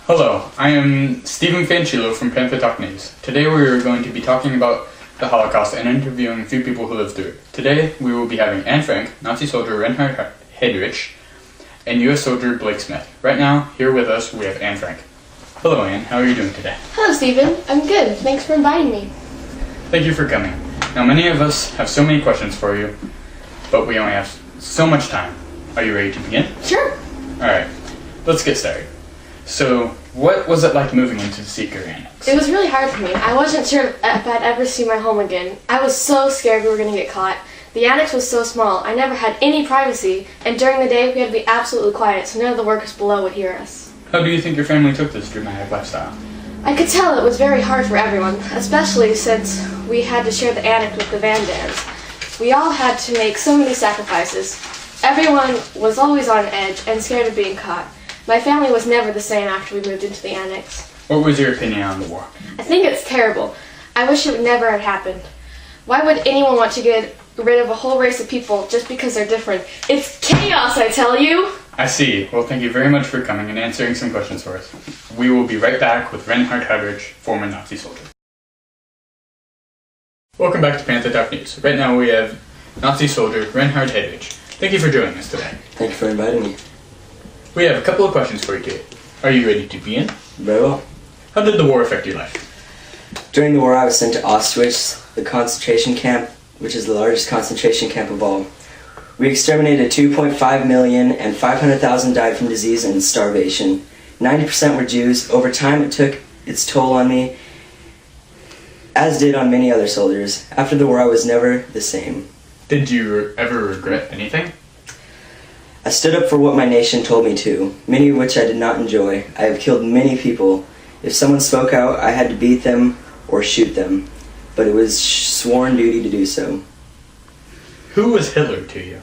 Hello, I am Stephen Fanchillo from Panther Talk News. Today we are going to be talking about the Holocaust and interviewing a few people who lived through it. Today we will be having Anne Frank, Nazi soldier Reinhard Heydrich, and U.S. soldier Blake Smith. Right now, here with us, we have Anne Frank. Hello Anne, how are you doing today? Hello Stephen, I'm good. Thanks for inviting me. Thank you for coming. Now many of us have so many questions for you, but we only have so much time. Are you ready to begin? Sure. Alright, let's get started. So, what was it like moving into the Seeker Annex? It was really hard for me. I wasn't sure if I'd ever see my home again. I was so scared we were going to get caught. The annex was so small, I never had any privacy, and during the day we had to be absolutely quiet so none of the workers below would hear us. How do you think your family took this dramatic lifestyle? I could tell it was very hard for everyone, especially since we had to share the annex with the Van Dans. We all had to make so many sacrifices. Everyone was always on edge and scared of being caught. My family was never the same after we moved into the annex. What was your opinion on the war? I think it's terrible. I wish it would never have happened. Why would anyone want to get rid of a whole race of people just because they're different? It's chaos, I tell you! I see. Well, thank you very much for coming and answering some questions for us. We will be right back with Reinhard Heydrich, former Nazi soldier. Welcome back to Panther Talk News. Right now we have Nazi soldier Reinhard Heydrich. Thank you for joining us today. Thank you for inviting me. We have a couple of questions for you today. Are you ready to begin? Very well. How did the war affect your life? During the war I was sent to Auschwitz, the concentration camp, which is the largest concentration camp of all. We exterminated 2.5 million and 500,000 died from disease and starvation. 90% were Jews. Over time it took its toll on me, as did on many other soldiers. After the war I was never the same. Did you ever regret anything? I stood up for what my nation told me to, many of which I did not enjoy. I have killed many people. If someone spoke out, I had to beat them or shoot them, but it was sworn duty to do so. Who was Hitler to you?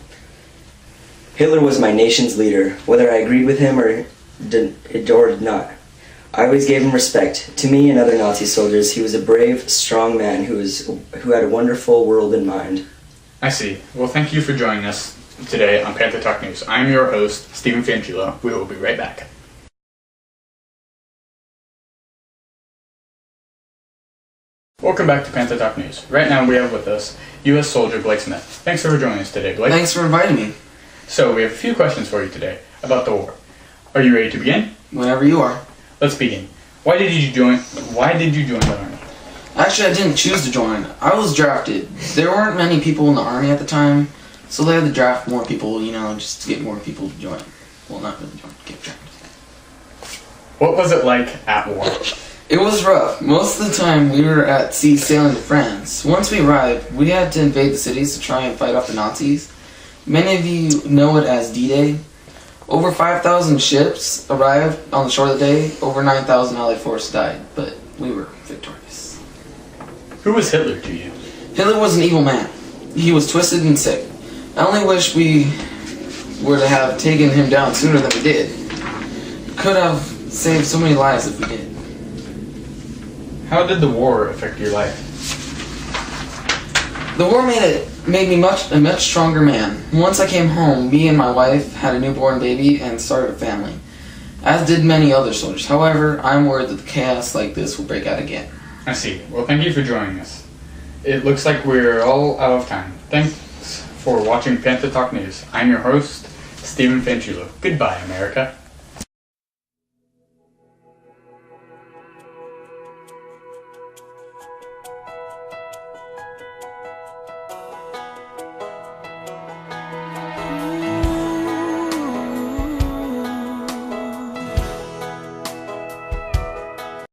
Hitler was my nation's leader, whether I agreed with him or did not. I always gave him respect. To me and other Nazi soldiers, he was a brave, strong man who had a wonderful world in mind. I see. Well, thank you for joining us today on Panther Talk News. I'm your host, Stephen Fanchillo. We will be right back. Welcome back to Panther Talk News. Right now we have with us U.S. soldier Blake Smith. Thanks for joining us today, Blake. Thanks for inviting me. So, we have a few questions for you today about the war. Are you ready to begin? Whenever you are. Let's begin. Why did you join the army? Actually, I didn't choose to join. I was drafted. There weren't many people in the army at the time, so they had to draft more people, just to get more people to join. Well, not really join, get drafted. What was it like at war? It was rough. Most of the time, we were at sea sailing to France. Once we arrived, we had to invade the cities to try and fight off the Nazis. Many of you know it as D-Day. Over 5,000 ships arrived on the shore of the day. Over 9,000 Allied forces died, but we were victorious. Who was Hitler to you? Hitler was an evil man. He was twisted and sick. I only wish we were to have taken him down sooner than we did. Could have saved so many lives if we did. How did the war affect your life? The war made me a much stronger man. Once I came home, me and my wife had a newborn baby and started a family, as did many other soldiers. However, I'm worried that the chaos like this will break out again. I see. Well, thank you for joining us. It looks like we're all out of time. Thanks for watching Panther Talk News. I'm your host, Stephen Fanchillo. Goodbye, America.